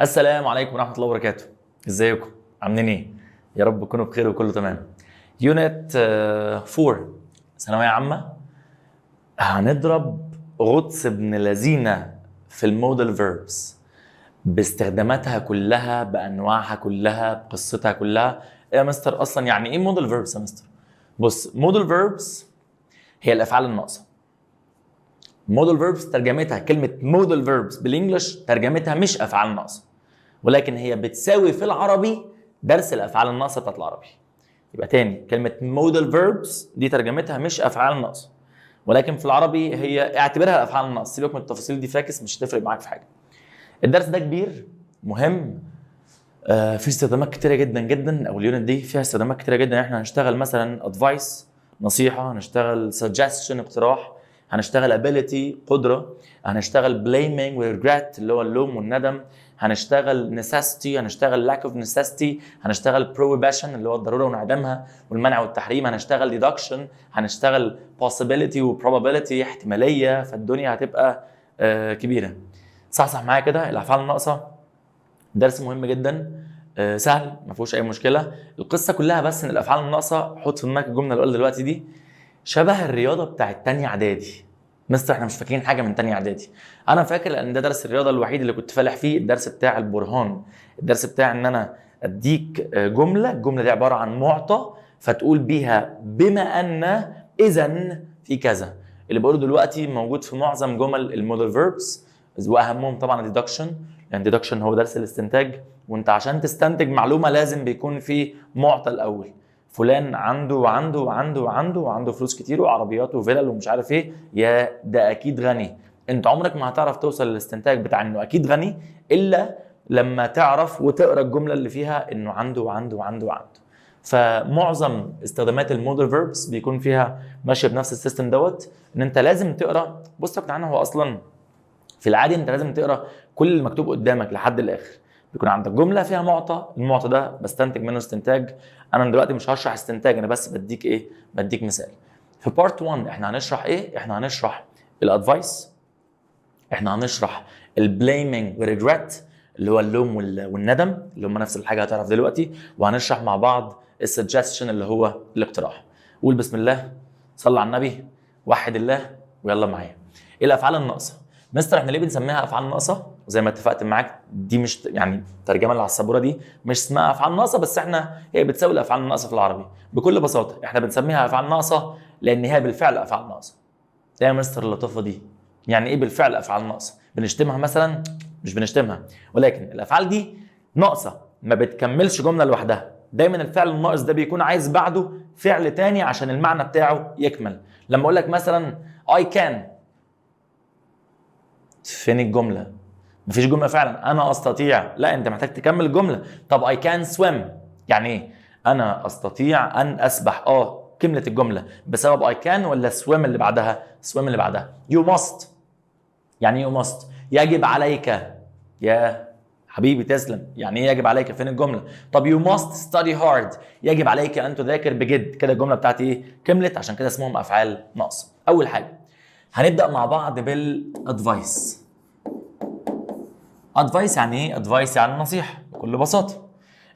السلام عليكم ورحمة الله وبركاته. ازيكم؟ عاملين ايه؟ يا رب تكونوا بخير وكله تمام. يونت 4 ثانوية عامة. هنضرب غطس ابن لذينة في المودل فيربس باستخداماتها كلها، بانواعها كلها، بقصتها كلها. ايه يا مستر اصلا يعني ايه مودل فيربس يا مستر؟ بص، مودل فيربس هي الافعال الناقصة. مودل فيربس ترجمتها، كلمة مودل فيربس بالانجلش ترجمتها مش افعال ناقصة، ولكن هي بتساوي في العربي درس الافعال الناقصه بتاعت العربي. يبقى تاني، كلمه مودل فيربس دي ترجمتها مش افعال ناقصه، ولكن في العربي هي اعتبرها افعال الناقصه. سيبك من التفاصيل دي، فاكس مش هتفرق معاك في حاجه. الدرس ده كبير مهم، في استخدامات كتيره جدا جدا، او اليونت دي فيها استخدامات كتيره جدا. احنا هنشتغل مثلا ادفايس نصيحه، هنشتغل سجستشن اقتراح، هنشتغل ابيليتي قدره، هنشتغل بليمينج وريجريت اللي هو اللوم والندم، هنشتغل نيسيستي، هنشتغل لاك اوف نيسيستي، هنشتغل بروهيبيشن اللي هو الضروره وانعدامها والمنع والتحريم، هنشتغل ديدكشن، هنشتغل possibility وبروبابيلتي احتماليه. فالدنيا هتبقى كبيره. صح معايا كده؟ الافعال الناقصه درس مهم جدا، سهل ما فيهوش اي مشكله. القصه كلها بس ان الافعال الناقصه، حط في دماغك الجمله اللي قلت دلوقتي دي، شبه الرياضه بتاعت تانية اعدادي. مستر احنا مش فاكرين حاجه من تانية اعدادي. انا فاكر لان ده درس الرياضه الوحيد اللي كنت فالح فيه، الدرس بتاع البرهان، الدرس بتاع ان انا اديك جمله، الجمله دي عباره عن معطى فتقول بيها بما ان، اذا في كذا. اللي بقوله دلوقتي موجود في معظم جمل المودل فيربس، واهمهم طبعا الديدكشن، لان الديدكشن هو درس الاستنتاج، وانت عشان تستنتج معلومه لازم بيكون في معطى الاول. فلان عنده وعنده وعنده وعنده وعنده فلوس كتير وعربيات وفلل ومش عارف ايه، يا ده اكيد غني. انت عمرك ما هتعرف توصل للاستنتاج بتاع انه اكيد غني الا لما تعرف وتقرا الجمله اللي فيها انه عنده وعنده وعنده وعنده. فمعظم استخدامات المودل فيربس بيكون فيها ماشيه بنفس السيستم دوت، ان انت لازم تقرا. بص يا جدعان، هو اصلا في العادي انت لازم تقرا كل المكتوب قدامك لحد الاخر. بيكون عندك جمله فيها معطى، المعطى ده بستنتج منه استنتاج. انا دلوقتي مش هشرح استنتاج، انا بس بديك ايه؟ بديك مثال. في بارت 1 احنا هنشرح ايه؟ احنا هنشرح الادفايس، احنا هنشرح البليمينج والريجريت اللي هو اللوم والندم اللي هم نفس الحاجه، هتعرف دلوقتي. وهنشرح مع بعض السجستشن اللي هو الاقتراح. قول بسم الله، صلى على النبي، وحد الله، ويلا معايا. ايه الافعال الناقصه؟ مستر احنا ليه بنسميها افعال ناقصه؟ زي ما اتفقت معاك، دي مش يعني الترجمه اللي على السبوره دي مش اسمها افعال ناقصه، بس احنا هي بتساوي الافعال الناقصه في العربي. بكل بساطه احنا بنسميها افعال ناقصه لان هي بالفعل افعال ناقصه. ايه يا مستر اللطافه دي؟ يعني ايه بالفعل افعال ناقصه؟ بنشتمها مثلا؟ مش بنشتمها، ولكن الافعال دي ناقصه، ما بتكملش جمله لوحدها. دايما الفعل الناقص ده بيكون عايز بعده فعل تاني عشان المعنى بتاعه يكمل. لما اقول لك مثلا I can، فين الجمله؟ مفيش جمله فعلا. انا استطيع، لا انت محتاج تكمل الجمله. طب I can swim يعني ايه؟ انا استطيع ان اسبح. كملت الجمله بسبب I can ولا swim اللي بعدها؟ swim اللي بعدها. You must يعني ايه you must؟ يجب عليك. يا حبيبي تسلم، يعني ايه يجب عليك؟ فين الجمله؟ طب you must study hard، يجب عليك ان تذاكر بجد. كده الجمله بتاعتي ايه؟ كملت. عشان كده اسمهم افعال ناقصه. اول حاجه هنبدا مع بعض بالادفايس. ادفايس يعني ايه؟ ادفايس يعني نصيحه بكل بساطه.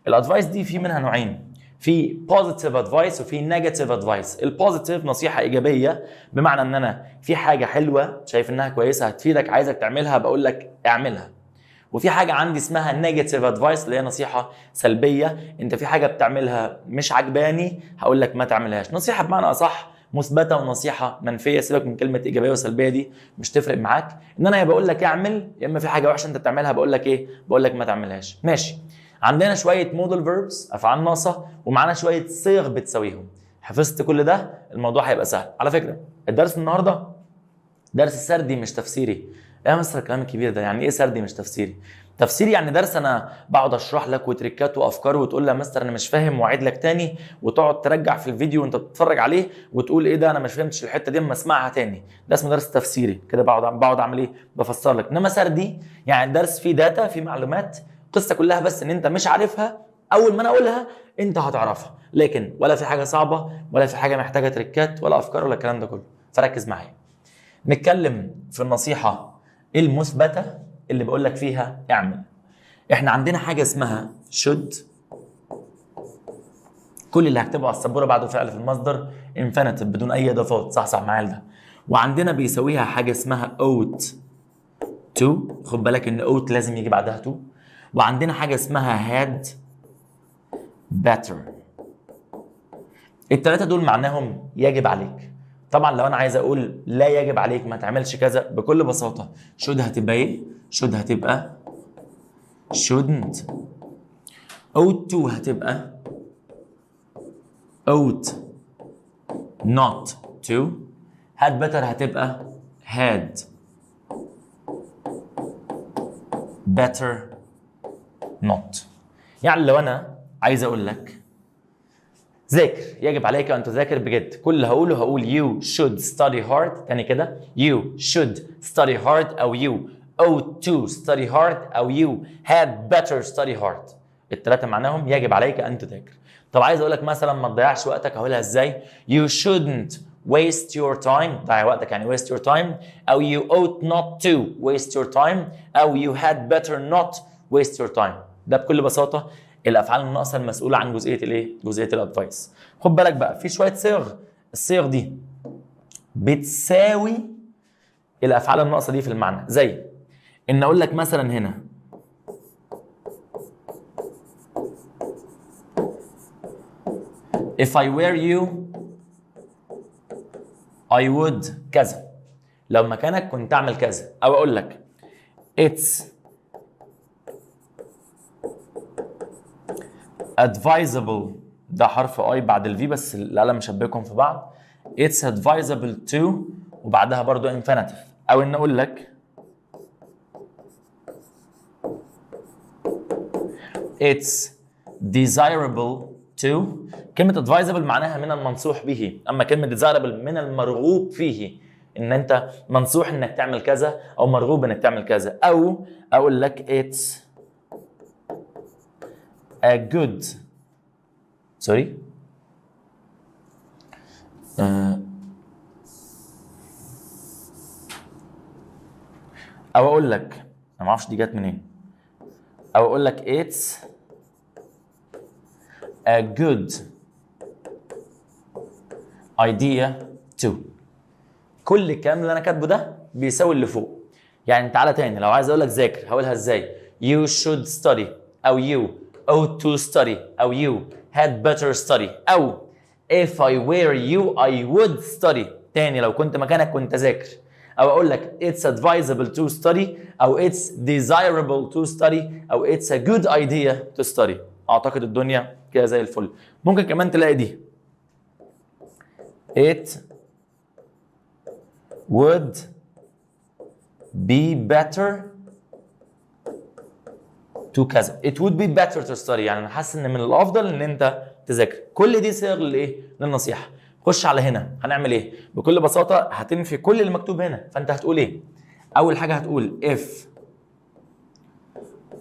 الادفايس دي في منها نوعين، في بوزيتيف ادفايس وفي نيجاتيف ادفايس. البوزيتيف نصيحه ايجابيه، بمعنى ان انا في حاجه حلوه شايف انها كويسه هتفيدك عايزك تعملها، بقول لك اعملها. وفي حاجه عندي اسمها نيجاتيف ادفايس اللي هي نصيحه سلبيه، انت في حاجه بتعملها مش عجباني هقول لك ما تعملهاش. نصيحه بمعنى اصح مثبته، ونصيحه منفيه. سيبك من كلمه ايجابيه وسلبيه دي مش تفرق معاك. ان انا يا بقول لك اعمل، يا اما في حاجه وحشه انت بتعملها بقول لك ايه؟ بقول لك ما تعملهاش. ماشي. عندنا شويه مودل فيربس افعال ناقصه، ومعانا شويه صيغ بتساويهم. حفظت كل ده الموضوع هيبقى سهل. على فكره الدرس النهارده درس سردي مش تفسيري. ايه يا مستر الكلام الكبير ده؟ يعني ايه سردي مش تفسيري؟ تفسيري يعني درس انا بقعد اشرح لك وتريكات وافكار وتقول لي يا مستر انا مش فاهم واعيد لك تاني، وتقعد ترجع في الفيديو وانت بتتفرج عليه وتقول ايه ده انا مش فهمتش الحته دي اما اسمعها تاني. ده اسمه درس تفسيري، كده بقعد اعمل ايه؟ بفسر لك. انما سردي يعني الدرس فيه داتا، فيه معلومات، القصه كلها بس ان انت مش عارفها، اول ما انا اقولها انت هتعرفها، لكن ولا في حاجه صعبه ولا في حاجه محتاجه تريكات ولا افكار ولا الكلام ده كله. فركز معايا. نتكلم في النصيحة المثبتة اللي بقول لك فيها اعمل. احنا عندنا حاجه اسمها should، كل اللي هكتبه على السبوره بعده فعل في المصدر infinitive بدون اي اضافات، صح معايا ده. وعندنا بيساويها حاجه اسمها ought to، خد بالك ان ought لازم يجي بعدها to. وعندنا حاجه اسمها had better. الثلاثه دول معناهم يجب عليك. طبعا لو انا عايز اقول لا يجب عليك ما تعملش كذا، بكل بساطه should هتبقى ايه؟ should هتبقى shouldn't. ought to هتبقى ought not to. had better هتبقى had better not. يعني لو انا عايز اقول لك ذاكر، يجب عليك ان تذاكر بجد، كل اللي هقول you should study hard. تاني كده you should study hard او you ought to study hard او you had better study hard. الثلاثه معناهم يجب عليك ان تذاكر. طب عايز اقول لك مثلا ما تضيعش وقتك، هقولها ازاي؟ you shouldn't waste your time، ضيع وقتك يعني waste your time، او you ought not to waste your time، او you had better not waste your time. ده بكل بساطه الافعال الناقصه المسؤوله عن جزئيه الايه؟ جزئيه الادفايس. خد بالك بقى في شويه صيغ، الصيغ دي بتساوي الافعال الناقصه دي في المعنى، زي ان اقول لك مثلا هنا if I were you I would كذا، لو مكانك كنت اعمل كذا. او اقول لك it's advisable، ده حرف اي بعد الفي بس القلم مشبكهم في بعض. it's advisable to وبعدها برضو infinitive. او ان اقول لك it's desirable to. كلمة advisable معناها من المنصوح به، اما كلمة desirable من المرغوب فيه، ان انت منصوح انك تعمل كذا او مرغوب انك تعمل كذا. او اقول لك it's a good او اقول لك انا ما اعرفش دي جت منين، او اقول لك it's a good idea to. كل الكلام اللي انا كاتبه ده بيساوي اللي فوق. يعني تعالى تاني، لو عايز اقول لك ذاكر هقولها ازاي؟ you should study او you ought to study او you had better study او if I were you I would study. تاني لو كنت مكانك كنت ذاكر. او اقول لك it's advisable to study او it's desirable to study او it's a good idea to study. اعتقد الدنيا كده زي الفل. ممكن كمان تلاقي دي it would be better to كذا. it would be better to study، يعني انا حاسس ان من الافضل ان انت تذاكر. كل دي صيغ للايه؟ للنصيحه. خش على هنا هنعمل ايه؟ بكل بساطه هتنفي كل اللي مكتوب هنا. فانت هتقول ايه؟ اول حاجه هتقول if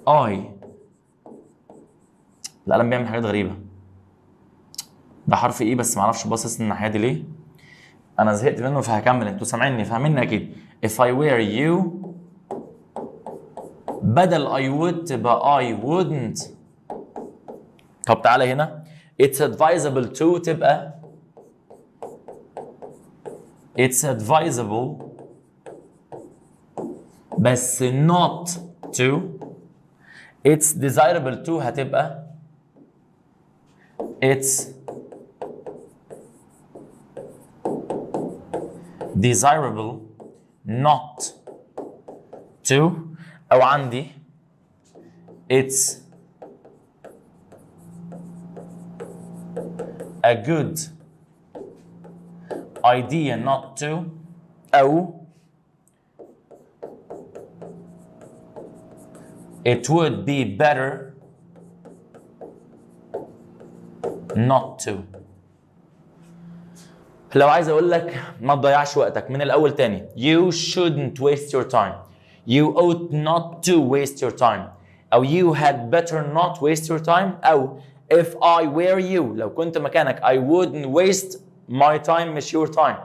I، القلم بيعمل حاجات غريبه، ده حرف ايه بس معرفش باصص الناحيه دي ليه. انا زهقت منه فهكمل، انتوا سامعيني فاهميني اكيد. if I were you بدل I would تبقى I wouldn't. طب تعالى هنا it's advisable to تبقى it's advisable بس not to. it's desirable to هتبقى it's desirable not to. او عندي it's a good idea not to. او it would be better not to. لو عايز اقول لك ما تضيعش وقتك من الاول تاني، you shouldn't waste your time، you ought not to waste your time، او you had better not waste your time، او if I were you لو كنت مكانك I wouldn't waste my time مش your time،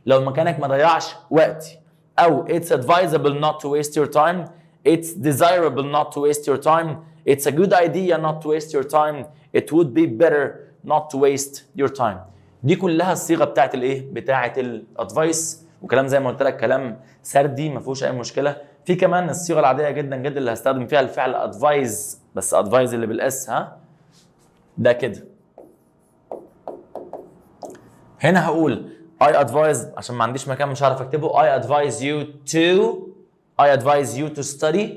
لو مكانك ما ضيعش وقتي، او it's advisable not to waste your time، It's desirable not to waste your time. It's a good idea not to waste your time. It would be better not to waste your time. دي كلها الصيغه بتاعت الايه؟ بتاعت الادفايس، وكلام زي ما قلت لك كلام سردي ما فيهوش اي مشكله. في كمان الصيغه العاديه جدا جدا اللي هستخدم فيها الفعل ادفايز، بس ادفايز اللي بالاس، ها ده كده. هنا هقول I advise عشان ما عنديش مكان مش هعرف اكتبه. I advise you to study،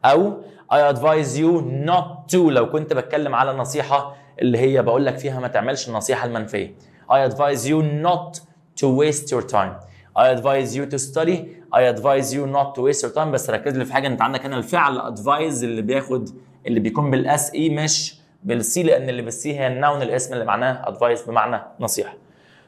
او I advise you not to لو كنت بتكلم على نصيحة اللي هي بقول لك فيها ما تعملش النصيحة المنفية. I advise you not to waste your time. I advise you to study. I advise you not to waste your time. بس ركز لي في حاجة، انت عندك هنا الفعل advise اللي بيكون بالاس اي مش بالسي، لان اللي بالسي هي النون الاسم اللي معناه advice بمعنى نصيحة.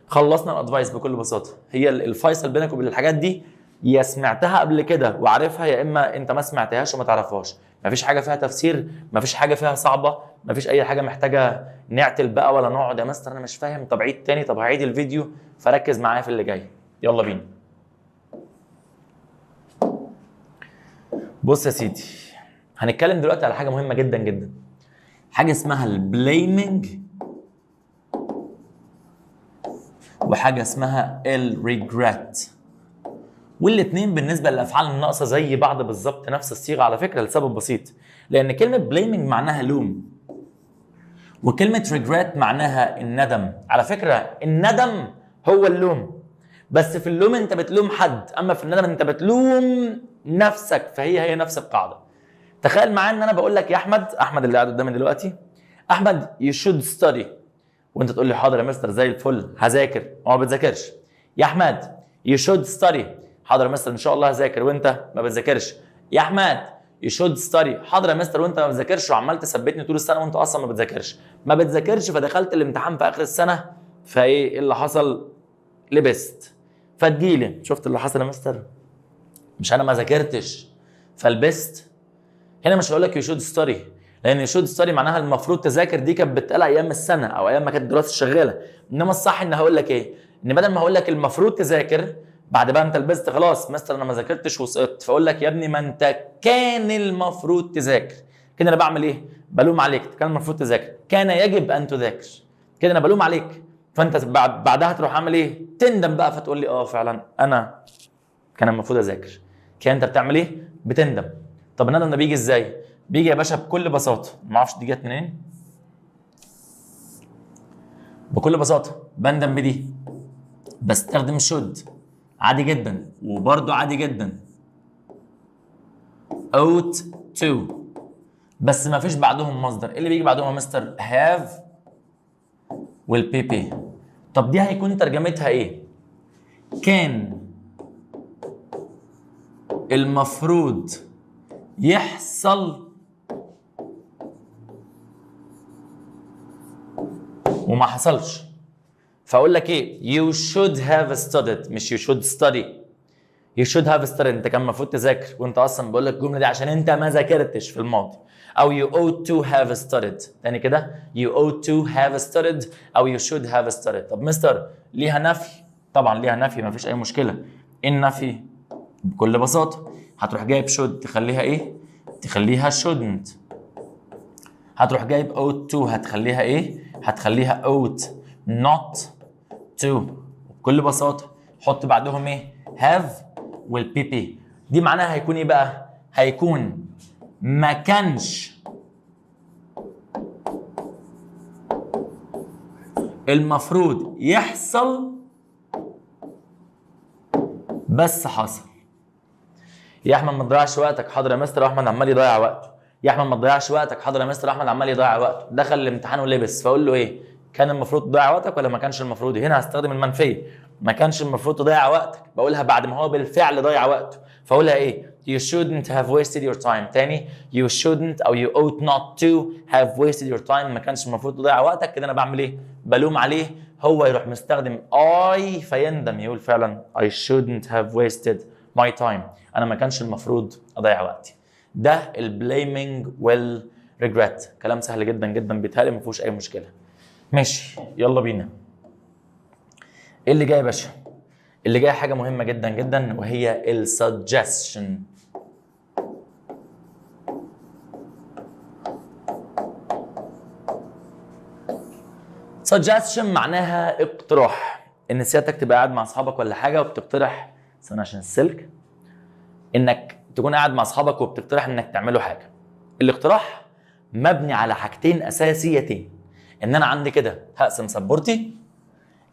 خلصنا الادفايس بكل بساطه. هي الفيصل بينك وبين الحاجات دي يا سمعتها قبل كده وعارفها، يا اما انت ما سمعتهاش وما تعرفهاش. مفيش حاجه فيها تفسير، مفيش حاجه فيها صعبه، مفيش اي حاجه محتاجه نعتل بقى ولا نقعد يا مستر انا مش فاهم طب عيد تاني، طب هعيد الفيديو. فركز معايا في اللي جاي. يلا بينا. بص يا سيدي، هنتكلم دلوقتي على حاجه مهمه جدا جدا، حاجه اسمها البليمنج وحاجه اسمها الريجريت. والاثنين بالنسبه للافعال الناقصه زي بعض بالظبط، نفس الصيغه على فكره، لسبب بسيط. لان كلمه بليمنج معناها لوم، وكلمه ريجريت معناها الندم. على فكره الندم هو اللوم، بس في اللوم انت بتلوم حد، اما في الندم انت بتلوم نفسك، فهي نفس القاعده. تخيل معايا ان انا بقول لك يا احمد اللي قاعد قدامي دلوقتي، احمد you should study، وانت تقول لي حاضر يا مستر زي الفل هذاكر، وما بتذاكرش. يا احمد you should study، حاضر يا مستر ان شاء الله هذاكر وانت ما بتذاكرش. يا احمد you should study، حاضر يا مستر وانت ما بتذاكرش وعمال تثبتني طول السنه وانت اصلا ما بتذاكرش، فدخلت الامتحان في اخر السنه، فايه اللي حصل؟ لبست. فتجيلي شفت اللي حصل يا مستر؟ مش انا ما ذاكرتش فلبست. هنا مش هقول لك you should study، لان you should study معناها المفروض تذاكر، دي كانت بتتقال ايام السنه او ايام ما كانت الدراسه شغاله. انما الصح ان هقول لك ايه؟ ان بدل ما هقول لك المفروض تذاكر بعد بقى انت لبست خلاص مستر انا ما ذاكرتش وسقطت، فاقول لك يا ابني ما انت كان المفروض تذاكر. كده انا بعمل ايه؟ بلوم عليك. كان المفروض تذاكر، كان يجب ان تذاكر، كده انا بلوم عليك. فانت بعدها تروح عامل ايه؟ تندم بقى، فتقول لي فعلا انا كان المفروض اذاكر. كده انت بتعمل ايه؟ بتندم. طب الندم ده بيجي ازاي؟ بيجي يا باشا بكل بساطه، ما اعرفش دي جت منين. بكل بساطه بندم بدي، بستخدم should عادي جدا، وبرده عادي جدا ought to، بس ما فيش بعدهم مصدر. ايه اللي بيجي بعدهم يا مستر؟ have والبي. طب دي هيكون ترجمتها ايه؟ كان المفروض يحصل وما حصلش، فاقول لك ايه؟ you should have studied، مش you should study. you should have studied، انت كان المفروض تذاكر، وانت اصلا بقول لك الجمله دي عشان انت ما ذاكرتش في الماضي. او you ought to have studied، تاني كده you ought to have studied او you should have studied. طب مستر ليها نفي؟ طبعا ليها نفي، ما فيش اي مشكله. ايه النفي؟ بكل بساطه هتروح جايب should تخليها ايه؟ تخليها shouldn't. هتروح جايب ought to هتخليها ايه؟ هتخليها ought not to. بكل بساطه حط بعدهم ايه؟ have والبي. دي معناها هيكون ايه بقى؟ هيكون ما كانش المفروض يحصل بس حصل. يا احمد ما تضيعش وقتك، حاضر يا مستر احمد عمال يضيع وقته. يا احمد ما تضيعش وقتك، حاضر يا مستر احمد عمال يضيع وقته. دخل الامتحان ولبس، فاقول له ايه؟ كان المفروض تضيع وقتك ولا ما كانش المفروض؟ هنا هستخدم المنفيه، ما كانش المفروض تضيع وقتك، بقولها بعد ما هو بالفعل ضيع وقته، فاقولها ايه؟ you shouldn't have wasted your time. تاني you shouldn't او you ought not to have wasted your time، ما كانش المفروض تضيع وقتك. كده انا بعمل ايه؟ بلوم عليه، هو يروح مستخدم I فيندم، يقول فعلا I shouldn't have wasted my time، انا ما كانش المفروض اضيع وقتي. ده البليمنج والريجريت، كلام سهل جدا جدا بيتهيألي ما فيهوش اي مشكله. ماشي يلا بينا. ايه اللي جاي يا باشا؟ اللي جاي حاجه مهمه جدا جدا، وهي السجستشن. suggestion معناها اقتراح، ان سيادتك تبقى قاعد مع اصحابك ولا حاجه وبتقترح، استنى عشان السلك، انك تكون قاعد مع اصحابك وبتقترح انك تعملوا حاجه. الاقتراح مبني على حاجتين اساسيتين، ان انا عندي كده هقسم سبورتي،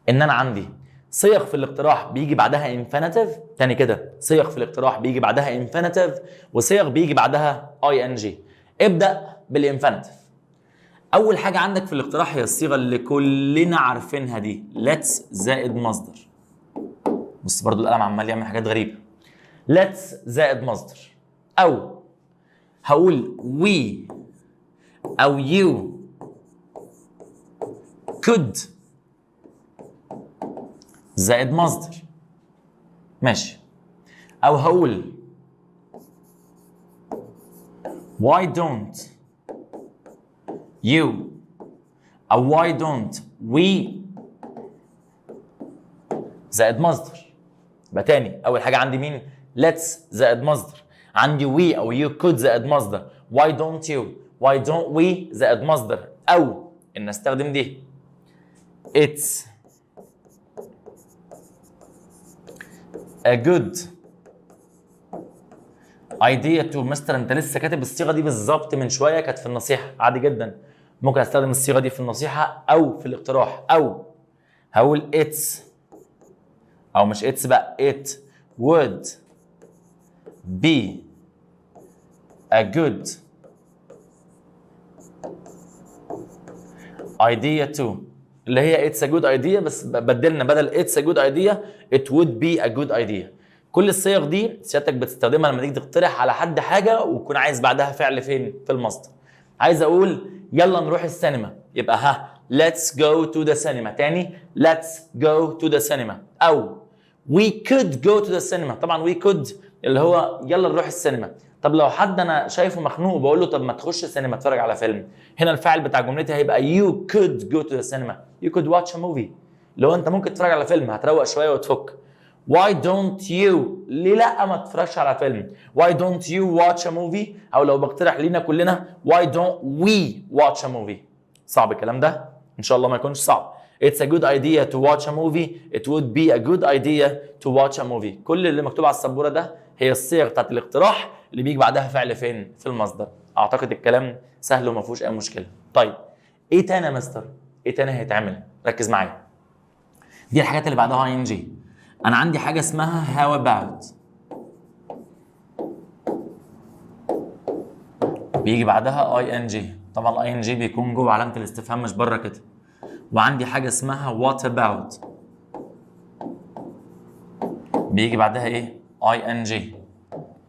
ان انا عندي صيغ في الاقتراح بيجي بعدها انفينيتيف، تاني كده صيغ في الاقتراح بيجي بعدها انفينيتيف وصيغ بيجي بعدها اي ان جي. ابدا بالانفينيتيف. اول حاجه عندك في الاقتراح هي الصيغه اللي كلنا عارفينها دي، let's زائد مصدر. بص برضو القلم عمال يعمل حاجات غريبه. let's زائد مصدر، او هقول we او you could زائد مصدر، ماشي. او هقول why don't you او why don't we زائد مصدر. يبقى تاني اول حاجه عندي مين؟ let's زائد مصدر، عندي we او you could زائد مصدر، why don't you why don't we زائد مصدر، او ان استخدم دي it's a good idea to مستر. انت لسه كاتب الصيغه دي بالظبط من شويه، كانت في النصيحه عادي جدا. ممكن استخدم الصيغه دي في النصيحه او في الاقتراح، او هقول it's او مش it's بقى it would be a good idea to، اللي هي it's a good idea بس بدلنا بدل it's a good idea it would be a good idea. كل الصيغ دي سيادتك بتستخدمها لما تيجي تقترح على حد حاجه وتكون عايز بعدها فعل فين؟ في المصدر. عايز اقول يلا نروح السينما، يبقى ها let's go to the cinema. تاني let's go to the cinema، او we could go to the cinema. طبعا we could اللي هو يلا نروح السينما. طب لو حد انا شايفه مخنوق بقول له طب ما تخش السينما تتفرج على فيلم، هنا الفاعل بتاع جملتي هيبقى you could go to the cinema، you could watch a movie. لو انت ممكن تتفرج على فيلم هتروق شويه وتفك. why don't you، ليه لا ما تتفرجش على فيلم؟ why don't you watch a movie، او لو بقترح لينا كلنا why don't we watch a movie. صعب الكلام ده؟ ان شاء الله ما يكونش صعب. It's a good idea to watch a movie. It would be a good idea to watch a movie. كل اللي مكتوب على السبوره ده هي الصيغ بتاعت الاقتراح اللي بيجي بعدها فعل فين؟ في المصدر. اعتقد الكلام سهل وما فيهوش اي مشكله. طيب ايه تاني يا مستر؟ ايه تاني هيتعمل؟ ركز معايا. دي الحاجات اللي بعدها اي ان جي. انا عندي حاجه اسمها how about، بيجي بعدها اي ان جي. طبعا الاي ان جي بيكون جوه علامه الاستفهام مش بره كده. وعندي حاجه اسمها what about، بيجي بعدها ايه؟ اي ان جي.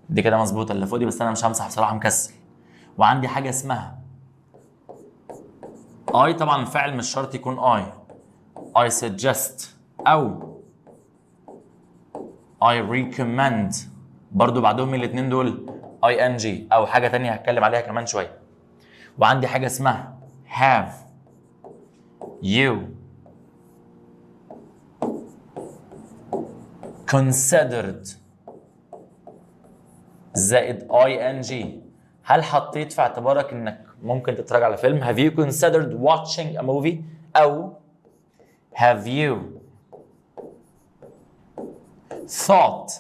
دي كده مظبوطه اللي فوق دي، بس انا مش همسح بصراحه مكسل. وعندي حاجه اسمها اي، طبعا الفعل مش شرط يكون I suggest او I recommend، برضو بعدهم الاثنين دول اي ان جي او حاجه ثانيه هتكلم عليها كمان شويه. وعندي حاجه اسمها have you considered زائد اي ان جي. هل حطيت في اعتبارك انك ممكن تتفرج على فيلم؟ have you considered watching a movie، او have you thought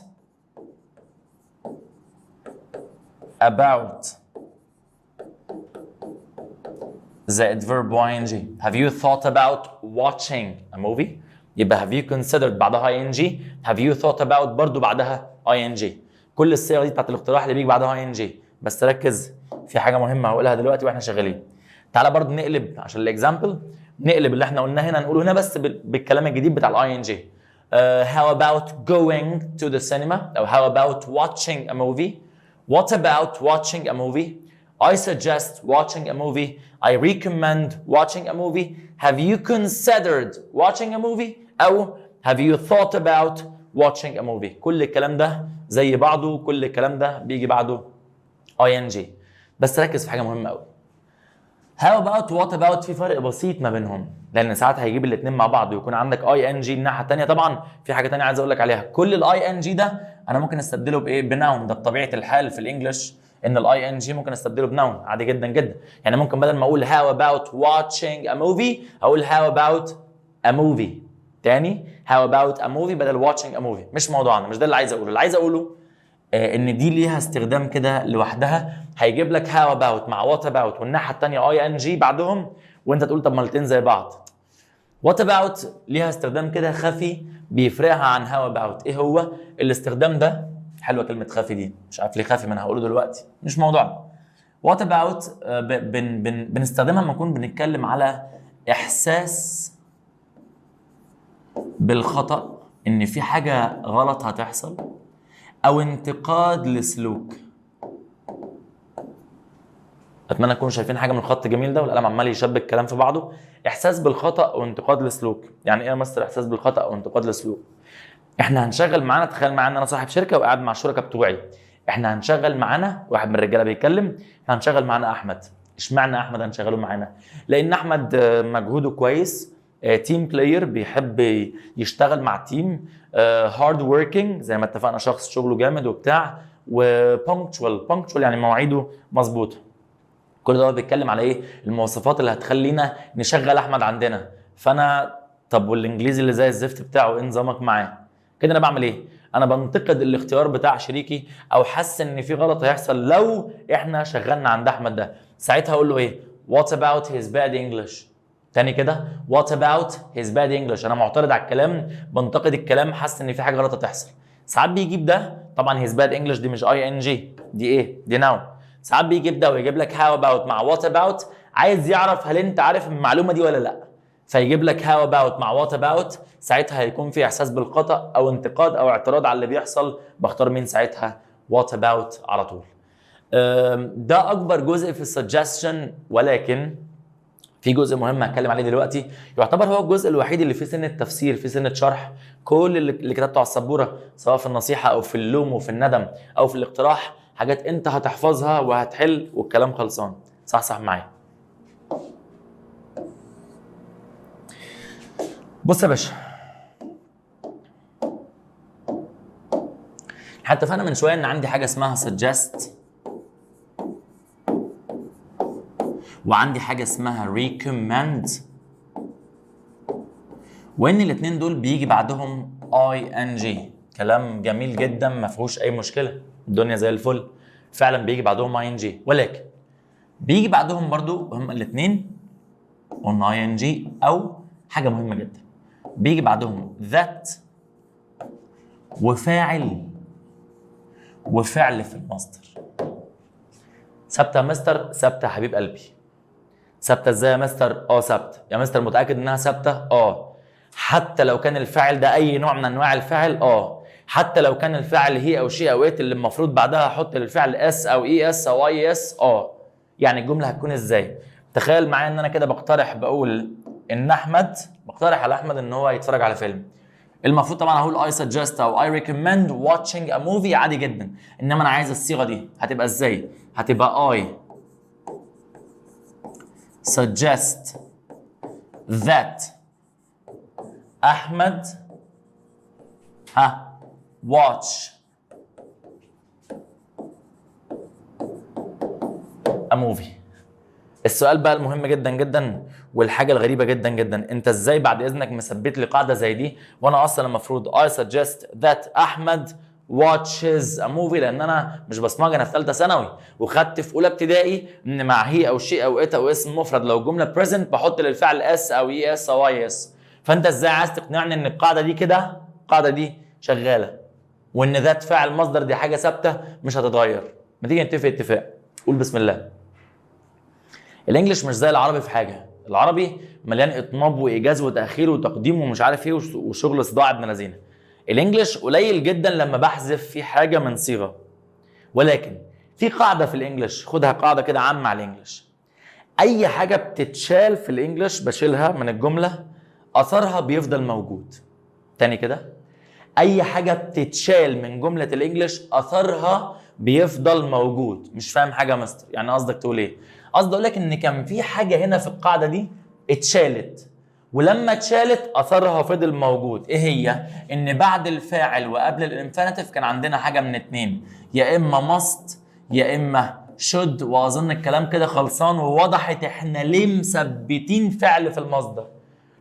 about زائد verb ing. have you thought about watching a movie، يبقى have you considered بعدها ing، have you thought about برضو بعدها ing. كل الصيغ دي بتاعت الاقتراح اللي بيجي بعدها ing. بس ركز في حاجه مهمه هقولها دلوقتي واحنا شغالين. تعالى برضو نقلب عشان الاكزامبل، نقلب اللي احنا قلناه هنا نقوله هنا بس بالكلام الجديد بتاع الاي ان جي. how about going to the cinema، او how about watching a movie. what about watching a movie. I suggest watching a movie. I recommend watching a movie. have you considered watching a movie، او have you thought about watching a movie. كل الكلام ده زي بعضه، كل الكلام ده بيجي بعده ing. بس ركز في حاجه مهمه قوي. how about what about في فرق بسيط ما بينهم، لان ساعات هيجيب الاثنين مع بعض ويكون عندك اي ان جي الناحيه الثانيه. طبعا في حاجه ثانيه عايز اقول لك عليها، كل الاي ان جي ده انا ممكن استبدله بايه؟ بناون. ده بطبيعه الحال في الانجليش ان الاي ان جي ممكن استبدله بنون عادي جدا جدا. يعني ممكن بدل ما اقول how about watching a movie اقول how about a movie. تاني how about a movie بدل watching a movie. مش موضوعنا، مش ده اللي عايز اقوله. اللي عايز اقوله ان دي ليها استخدام كده لوحدها، هيجيب لك how about مع what about والناحيه الثانيه اي ان جي بعدهم، وانت تقول طب ما الاثنين زي بعض. what about ليها استخدام كده خفي بيفرقها عن how about. ايه هو الاستخدام ده؟ حلوه كلمه خفي دي، مش عارف ليه خفي، ما انا هقوله دلوقتي مش موضوعنا. what about بنستخدمها لما نكون بنتكلم على احساس بالخطأ، ان في حاجه غلط هتحصل، او انتقاد لسلوك. اتمنى تكونوا شايفين حاجه من الخط الجميل ده والقلم عمال يشبك الكلام في بعضه. احساس بالخطا او انتقاد لسلوك. يعني ايه يا مستر احساس بالخطا او انتقاد لسلوك؟ احنا هنشغل معانا، تخيل معايا ان انا صاحب شركه وقاعد مع الشركاء بتوعي، احنا هنشغل معانا واحد من الرجاله بيتكلم، احنا هنشغل معانا احمد. اشمعنى احمد هنشغله معانا؟ لان احمد مجهوده كويس، تيم بلاير، بيحب يشتغل مع التيم، هارد وركينج زي ما اتفقنا، شخص شغله جامد وبتاع، وبانكتشوال يعني مواعيده مظبوطه. كل ده بيتكلم على ايه؟ المواصفات اللي هتخلينا نشغل احمد عندنا. فانا طب والانجليزي اللي زي الزفت بتاعه ايه نظامك معاه؟ كده انا بعمل ايه؟ انا بنتقد الاختيار بتاع شريكي، او حاسس ان في غلط هيحصل لو احنا شغلنا عند احمد ده. ساعتها اقول له ايه؟ What about his bad English؟ تاني كده What about his bad English؟ انا معترض على الكلام، بنتقد الكلام، حاسس ان في حاجه غلط هتحصل. ساعات بيجيب ده، طبعا his bad English دي مش اي ان جي، دي ايه؟ دي ناون. ساعات بيجيب ده ويجيب لك how about مع what about، عايز يعرف هل انت عارف المعلومه دي ولا لا، فيجيب لك how about مع what about. ساعتها هيكون في احساس بالخطا او انتقاد او اعتراض على اللي بيحصل، بختار مين ساعتها؟ what about على طول. ده اكبر جزء في السجستشن، ولكن في جزء مهم هتكلم عليه دلوقتي، يعتبر هو الجزء الوحيد اللي فيه سنه تفسير، فيه سنه شرح. كل اللي كتبته على السبوره سواء في النصيحه او في اللوم وفي الندم او في الاقتراح، حاجات انت هتحفظها وهتحل والكلام خلصان. صح معايا. بص يا باشا، حتى فانا من شويه ان عندي حاجه اسمها suggest وعندي حاجه اسمها recommend، وان الاثنين دول بيجي بعدهم ing. كلام جميل جدا ما فيهوش اي مشكله، الدنيا زي الفل، فعلا بيجي بعدهم ing، ولكن بيجي بعدهم برضو هم الاثنين قلنا ing، او حاجه مهمه جدا بيجي بعدهم that وفعل في المصدر. ثابته يا مستر؟ ثابته يا حبيب قلبي. ثابته ازاي يا مستر؟ ثابته يا مستر. متاكد انها ثابته؟ حتى لو كان الفاعل ده اي نوع من انواع الفاعل، حتى لو كان الفاعل هي او شي او ات اللي المفروض بعدها احط للفعل اس او اي اس او اي اس. يعني الجمله هتكون ازاي؟ تخيل معايا ان انا كده بقول ان احمد، بقترح على احمد ان هو يتفرج على فيلم. المفروض طبعا اقول I suggest او I recommend watching a movie عادي جدا، انما انا عايز الصيغه دي هتبقى ازاي؟ هتبقى I suggest that احمد watch a movie. السؤال بقى المهم جدا جدا والحاجه الغريبه جدا جدا، انت ازاي بعد اذنك مثبت لي قاعده زي دي وانا اصلا المفروض I suggest that احمد watches a movie؟ لان انا مش بصمجه، انا في ثالثه ثانوي وخدت في اولى ابتدائي ان مع هي او شيء او ات او اسم مفرد لو الجمله present بحط للفعل اس او اي اس او اي اس. فانت ازاي عايز تقنعني ان القاعده دي كده، القاعده دي شغاله، وان ذات فاعل مصدر دي حاجه ثابته مش هتتغير؟ ما تيجي نتفق اتفاق، قول بسم الله. الانجليش مش زي العربي في حاجه، العربي مليان اطناب وايجاز وتاخير وتقديم ومش عارف ايه وشغل صداع ابن لذينه. الانجليش قليل جدا لما بحذف فيه حاجه من صيغه، ولكن في قاعده في الانجليش، خدها قاعده كده عامه على الانجليش. اي حاجه بتتشال في الانجليش بشيلها من الجمله اثرها بيفضل موجود. تاني كده، اي حاجه بتتشال من جمله الانجليش اثرها بيفضل موجود. مش فاهم حاجه يا مستر؟ يعني قصدك تقول ايه؟ قصدي اقول لك ان كان في حاجه هنا في القاعده دي اتشالت، ولما اتشالت اثرها فضل موجود. ايه هي؟ ان بعد الفاعل وقبل الانفينيتيف كان عندنا حاجه من اتنين، يا اما must يا اما should. واظن الكلام كده خلصان ووضحت احنا ليه مثبتين فعل في المصدر.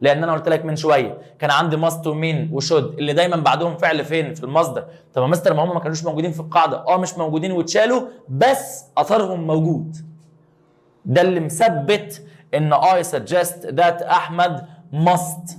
لان انا قلت لك من شويه كان عندي must ومين وشود اللي دايما بعدهم فعل فين؟ في المصدر. طب يا مستر ما هم ما كانوش موجودين في القاعده. مش موجودين واتشالوا بس اثرهم موجود. ده اللي مثبت ان I suggest that احمد must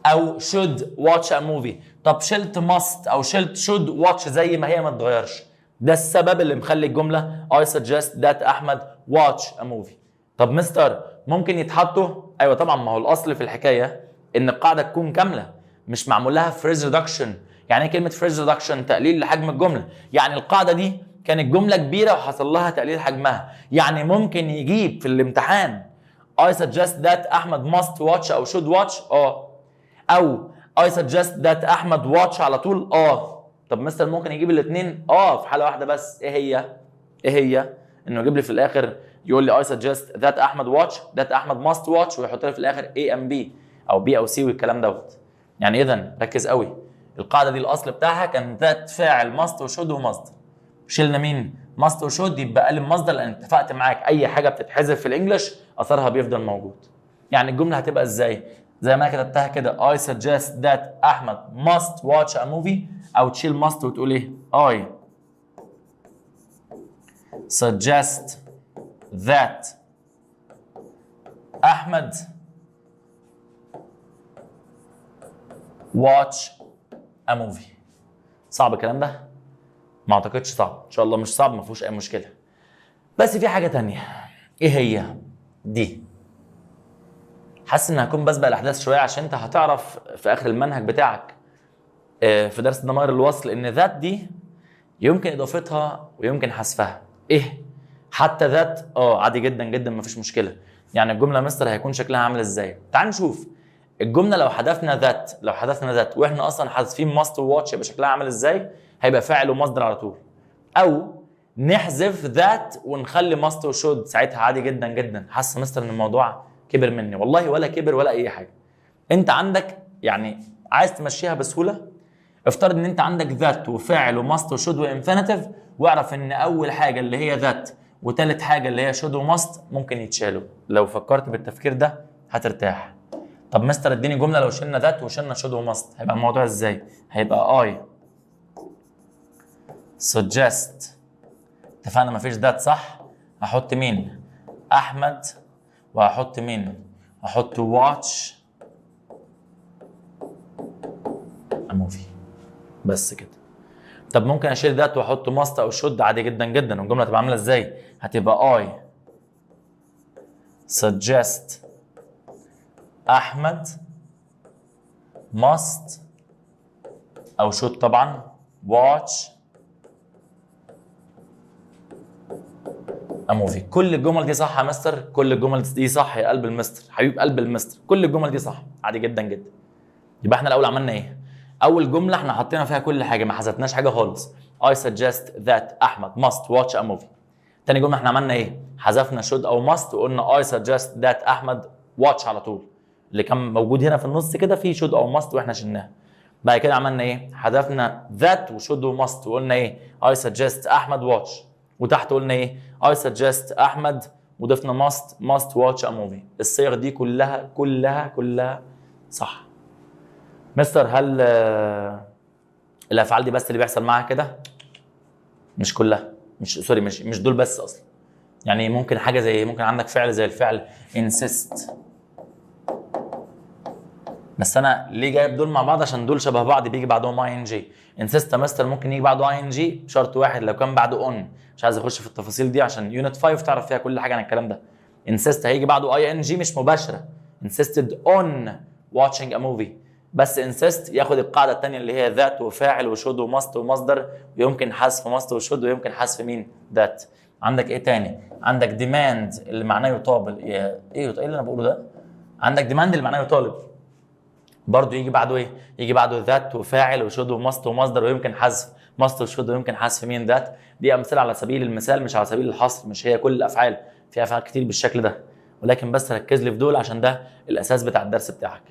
او should watch a movie. طب شلت must او شلت should watch زي ما هي ما اتغيرش. ده السبب اللي مخلي الجمله I suggest that احمد watch a movie. طب مستر ممكن يتحطوا؟ ايوه طبعا، ما هو الاصل في الحكايه ان القاعده تكون كامله مش معمول لها phrase reduction. يعني ايه كلمه phrase reduction؟ تقليل لحجم الجمله. يعني القاعده دي كانت جمله كبيره وحصل لها تقليل حجمها. يعني ممكن يجيب في الامتحان I suggest that احمد must watch او should watch او I suggest that احمد watch على طول طب مستر ممكن يجيب الاثنين في حاله واحده بس. ايه هي؟ انه يجيب لي في الاخر يقول لي I suggest that احمد watch that احمد must watch ويحط لي في الاخر A and B او B او C والكلام دوت. يعني اذا ركز قوي، القاعده دي الاصل بتاعها كان ذات فاعل must وشود ومصدر. شلنا مين؟ must وشود يبقى قال المصدر، لان اتفقت معاك اي حاجه بتتحذف في الانجليش اثرها بيفضل موجود. يعني الجمله هتبقى ازاي؟ زي ما انا كتبتها كده I suggest that احمد must watch a movie او تشيل must وتقول ايه؟ I suggest that احمد watch a movie. صعب الكلام ده؟ ما اعتقدش صعب، ان شاء الله مش صعب، ما فيهوش اي مشكله. بس في حاجه تانية. ايه هي؟ دي حاسس ان هكون بسبق الاحداث شويه عشان انت هتعرف في اخر المنهج بتاعك في درس ضمائر الوصل ان ذات دي يمكن اضافتها ويمكن حذفها. ايه؟ حتى ذات عادي جدا جدا مفيش مشكله. يعني الجمله مستر هيكون شكلها عامل ازاي؟ تعال نشوف الجمله لو حذفنا ذات واحنا اصلا حذفين ماست وواتش يبقى شكلها عامل ازاي؟ هيبقى فاعل ومصدر على طول. او نحذف ذات ونخلي ماست وشود، ساعتها عادي جدا جدا. حاسس مستر ان الموضوع كبر مني؟ والله ولا كبر ولا اي حاجه. انت عندك يعني عايز تمشيها بسهوله، افترض ان انت عندك ذات وفاعل وماست وشود وانفينيتيف، واعرف ان اول حاجه اللي هي ذات وثالث حاجه اللي هي شود وماست ممكن يتشالوا. لو فكرت بالتفكير ده هترتاح. طب مستر اديني جمله لو شلنا ذات وشلنا شود وماست هيبقى الموضوع ازاي؟ هيبقى I suggest، اتفقنا مفيش ذات صح؟ هحط مين؟ احمد، وهحط مين؟ هحط watch a movie. بس كده. طب ممكن اشيل ذات واحط ماست او شود عادي جدا جدا، والجمله تبقى عامله ازاي؟ هتبقى I suggest احمد must او should طبعا watch a movie. كل الجمل دي صح يا مستر؟ كل الجمل دي صح يا قلب المستر، حبيب قلب المستر، كل الجمل دي صح عادي جدا جدا. يبقى احنا الاول عملنا ايه؟ اول جمله احنا حطينا فيها كل حاجه، ما حذفناش حاجه خالص. I suggest that احمد must watch a movie. تاني جمله احنا عملنا ايه؟ حذفنا should او must وقلنا I suggest that احمد watch على طول. اللي كان موجود هنا في النص كده في should او must واحنا شلناها. بعد كده عملنا ايه؟ حذفنا that وshould وmust وقلنا ايه؟ I suggest احمد watch. وتحت قلنا ايه؟ I suggest احمد وضفنا must watch a movie. الصيغ دي كلها صح. مستر هل الافعال دي بس اللي بيحصل معاها كده؟ مش كلها، مش دول بس اصلا. يعني ممكن حاجه زي ممكن عندك فعل زي الفعل insist. بس انا ليه جايب دول مع بعض؟ عشان دول شبه بعض بيجي بعدهم ing. insist يا مستر ممكن يجي بعده ing بشرط واحد، لو كان بعده on. مش عايز اخش في التفاصيل دي عشان يونت 5 تعرف فيها كل حاجه عن الكلام ده. insist هيجي بعده ing مش مباشره. insisted on watching a movie. بس insist ياخد القاعده الثانيه اللي هي ذات وفاعل وشود وماست ومصدر، ويمكن حذف ماست وشود ويمكن حذف مين؟ ذات. عندك ايه تاني؟ عندك demand اللي معناه يطالب. ايه اللي انا بقوله ده؟ عندك demand اللي معناه يطالب برضه يجي بعده ايه؟ يجي بعده ذات وفاعل وشود وماست ومصدر ويمكن حذف ماست وشود ويمكن حذف مين؟ ذات. دي امثله على سبيل المثال مش على سبيل الحصر، مش هي كل الافعال، في افعال كتير بالشكل ده، ولكن بس ركز لي في دول عشان ده الاساس بتاع الدرس بتاعك.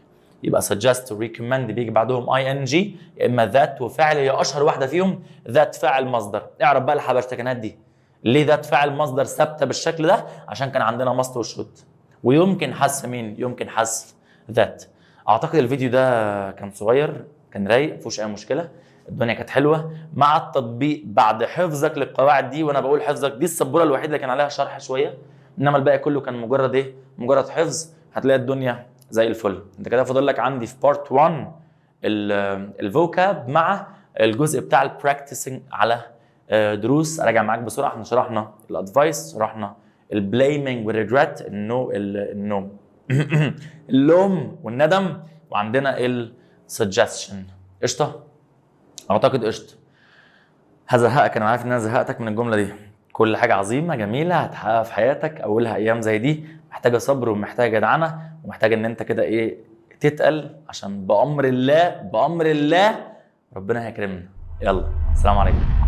يبقى suggest و recommend بيجي بعدهم ing، يا اما ذات وفعل، هي اشهر واحده فيهم ذات فاعل مصدر. اعرف بقى الحبشتكنات دي ليه ذات فاعل مصدر ثابته بالشكل ده، عشان كان عندنا ماست وشود، ويمكن حذف مين؟ يمكن حذف ذات. اعتقد الفيديو ده كان صغير، كان رايق، مفيهوش اي مشكله، الدنيا كانت حلوه مع التطبيق. بعد حفظك للقواعد دي، وانا بقول حفظك، دي السبوره الوحيده اللي كان عليها شرح شويه، انما الباقي كله كان مجرد ايه؟ مجرد حفظ. هتلاقي الدنيا زي الفل. انت كده فاضل لك عندي في بارت 1 الفوكاب مع الجزء بتاع البراكتسنج على دروس. اراجع معاك بسرعه. احنا شرحنا الادفايس، شرحنا البليمنج والريجريت، النوم اللوم والندم، وعندنا السجستشن. قشطه؟ اعتقد قشطه. هزهقك، انا عارف ان انا زهقتك من الجمله دي. كل حاجه عظيمه جميله هتحققها في حياتك، اولها ايام زي دي محتاجه صبر ومحتاجه جدعنه ومحتاجه ان انت كده ايه تتقل، عشان بامر الله ربنا هيكرمنا. يلا، السلام عليكم.